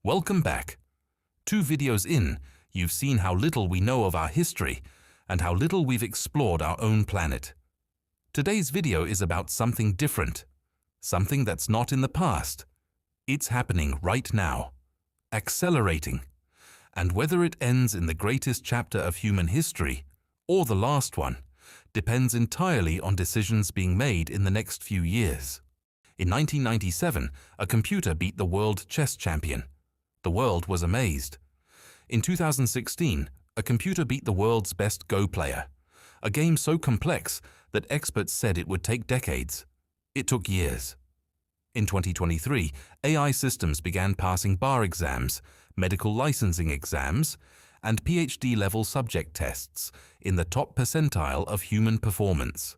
Welcome back. 2 videos in, you've seen how little we know of our history and how little we've explored our own planet. Today's video is about something different, something that's not in the past. It's happening right now, accelerating. And whether it ends in the greatest chapter of human history or the last one depends entirely on decisions being made in the next few years. In 1997, a computer beat the world chess champion. The world was amazed. In 2016, a computer beat the world's best Go player, a game so complex that experts said it would take decades. It took years. In 2023, AI systems began passing bar exams, medical licensing exams, and PhD-level subject tests in the top percentile of human performance.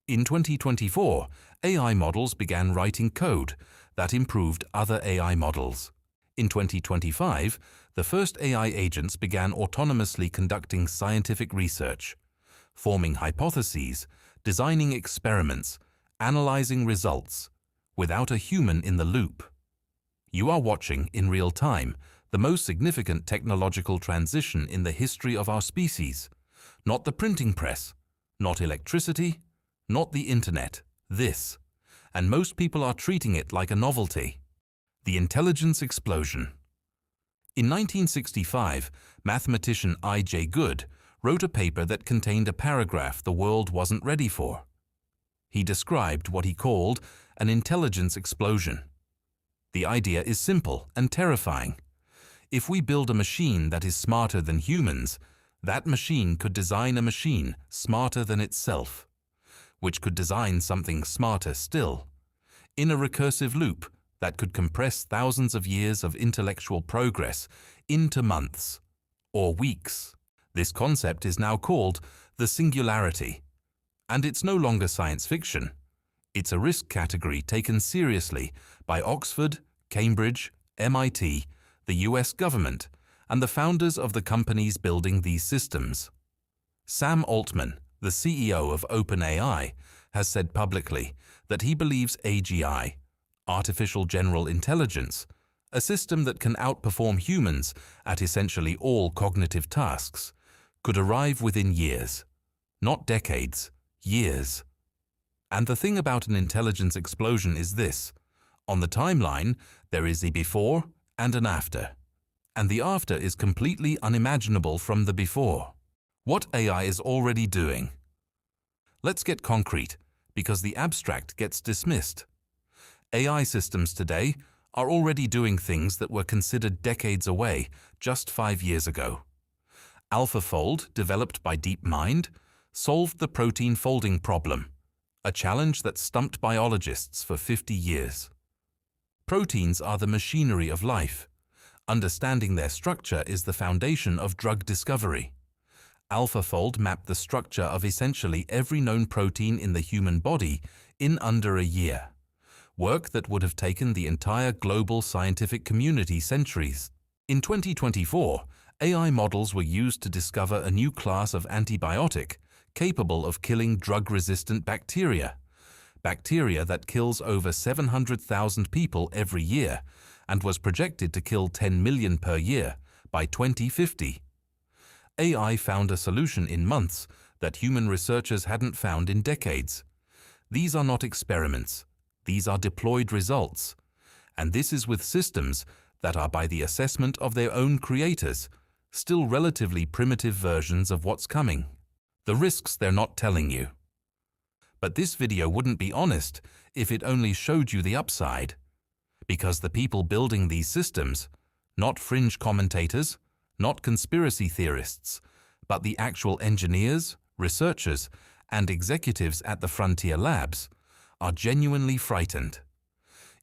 In 2024, AI models began writing code that improved other AI models. In 2025, the first AI agents began autonomously conducting scientific research, forming hypotheses, designing experiments, analyzing results, without a human in the loop. You are watching, in real time, the most significant technological transition in the history of our species. Not the printing press, not electricity, not the internet, this. And most people are treating it like a novelty. The intelligence explosion. In 1965, mathematician I.J. Good wrote a paper that contained a paragraph the world wasn't ready for. He described what he called an intelligence explosion. The idea is simple and terrifying. If we build a machine that is smarter than humans, that machine could design a machine smarter than itself, which could design something smarter still, in a recursive loop that could compress thousands of years of intellectual progress into months or weeks. This concept is now called the singularity, and it's no longer science fiction. It's a risk category taken seriously by Oxford, Cambridge, MIT, the US government, and the founders of the companies building these systems. Sam Altman, the CEO of OpenAI, has said publicly that he believes AGI, Artificial General Intelligence, a system that can outperform humans at essentially all cognitive tasks, could arrive within years, not decades, years. And the thing about an intelligence explosion is this: on the timeline, there is a before and an after, and the after is completely unimaginable from the before. What AI is already doing. Let's get concrete, because the abstract gets dismissed. AI systems today are already doing things that were considered decades away just 5 years ago. AlphaFold, developed by DeepMind, solved the protein folding problem, a challenge that stumped biologists for 50 years. Proteins are the machinery of life. Understanding their structure is the foundation of drug discovery. AlphaFold mapped the structure of essentially every known protein in the human body in under a year, work that would have taken the entire global scientific community centuries. In 2024, AI models were used to discover a new class of antibiotic capable of killing drug-resistant bacteria, bacteria that kills over 700,000 people every year and was projected to kill 10 million per year by 2050. AI found a solution in months that human researchers hadn't found in decades. These are not experiments. These are deployed results. And this is with systems that are, by the assessment of their own creators, still relatively primitive versions of what's coming. The risks they're not telling you. But this video wouldn't be honest if it only showed you the upside. Because the people building these systems, not fringe commentators, not conspiracy theorists, but the actual engineers, researchers, and executives at the Frontier Labs, are genuinely frightened.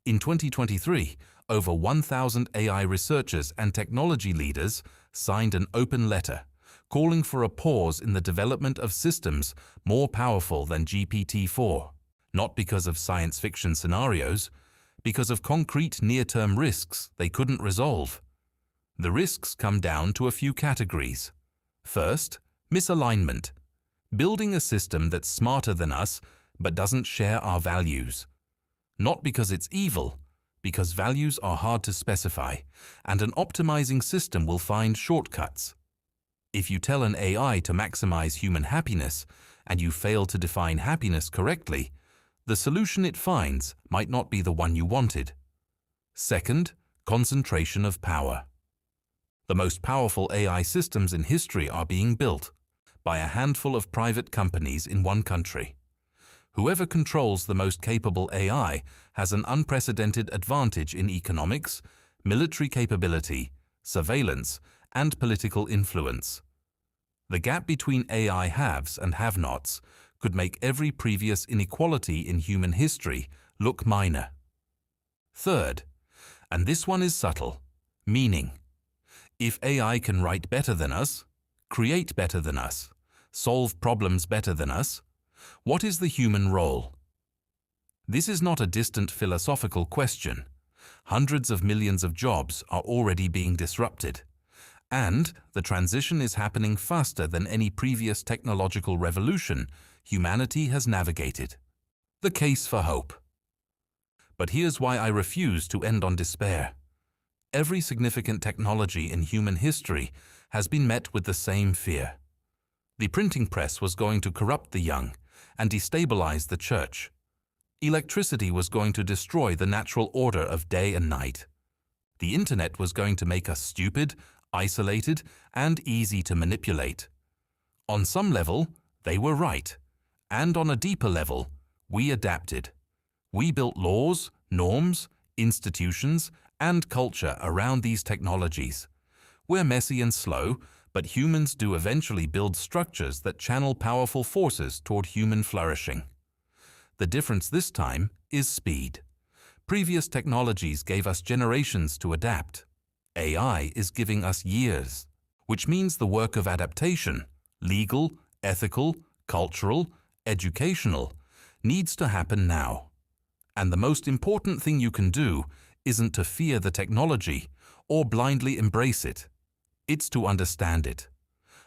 In 2023, over 1,000 AI researchers and technology leaders signed an open letter calling for a pause in the development of systems more powerful than GPT-4, not because of science fiction scenarios, because of concrete near-term risks they couldn't resolve. The risks come down to a few categories. First, misalignment. Building a system that's smarter than us but doesn't share our values. Not because it's evil, because values are hard to specify, and an optimizing system will find shortcuts. If you tell an AI to maximize human happiness, and you fail to define happiness correctly, the solution it finds might not be the one you wanted. Second, concentration of power. The most powerful AI systems in history are being built by a handful of private companies in one country. Whoever controls the most capable AI has an unprecedented advantage in economics, military capability, surveillance, and political influence. The gap between AI haves and have-nots could make every previous inequality in human history look minor. Third, and this one is subtle, meaning. If AI can write better than us, create better than us, solve problems better than us, what is the human role? This is not a distant philosophical question. Hundreds of millions of jobs are already being disrupted, and the transition is happening faster than any previous technological revolution humanity has navigated. The case for hope. But here's why I refuse to end on despair. Every significant technology in human history has been met with the same fear. The printing press was going to corrupt the young and destabilize the church. Electricity was going to destroy the natural order of day and night. The internet was going to make us stupid, isolated, and easy to manipulate. On some level, they were right. And on a deeper level, we adapted. We built laws, norms, institutions, and culture around these technologies. We're messy and slow, but humans do eventually build structures that channel powerful forces toward human flourishing. The difference this time is speed. Previous technologies gave us generations to adapt. AI is giving us years, which means the work of adaptation, legal, ethical, cultural, educational, needs to happen now. And the most important thing you can do isn't to fear the technology or blindly embrace it. It's to understand it.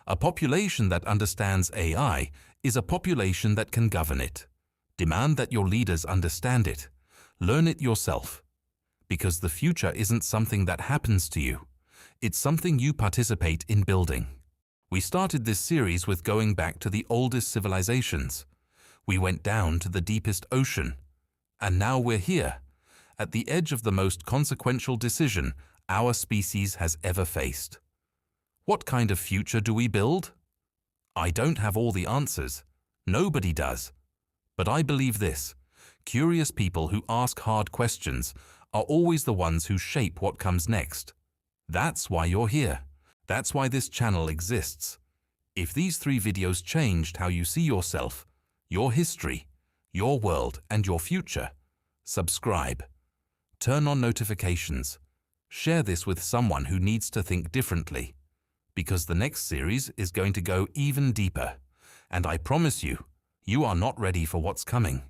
A population that understands AI is a population that can govern it. Demand that your leaders understand it. Learn it yourself. Because the future isn't something that happens to you. It's something you participate in building. We started this series with going back to the oldest civilizations. We went down to the deepest ocean. And now we're here, at the edge of the most consequential decision our species has ever faced. What kind of future do we build? I don't have all the answers. Nobody does. But I believe this: curious people who ask hard questions are always the ones who shape what comes next. That's why you're here. That's why this channel exists. If these 3 videos changed how you see yourself, your history, your world, and your future, subscribe. Turn on notifications. Share this with someone who needs to think differently. Because the next series is going to go even deeper. And I promise you, you are not ready for what's coming.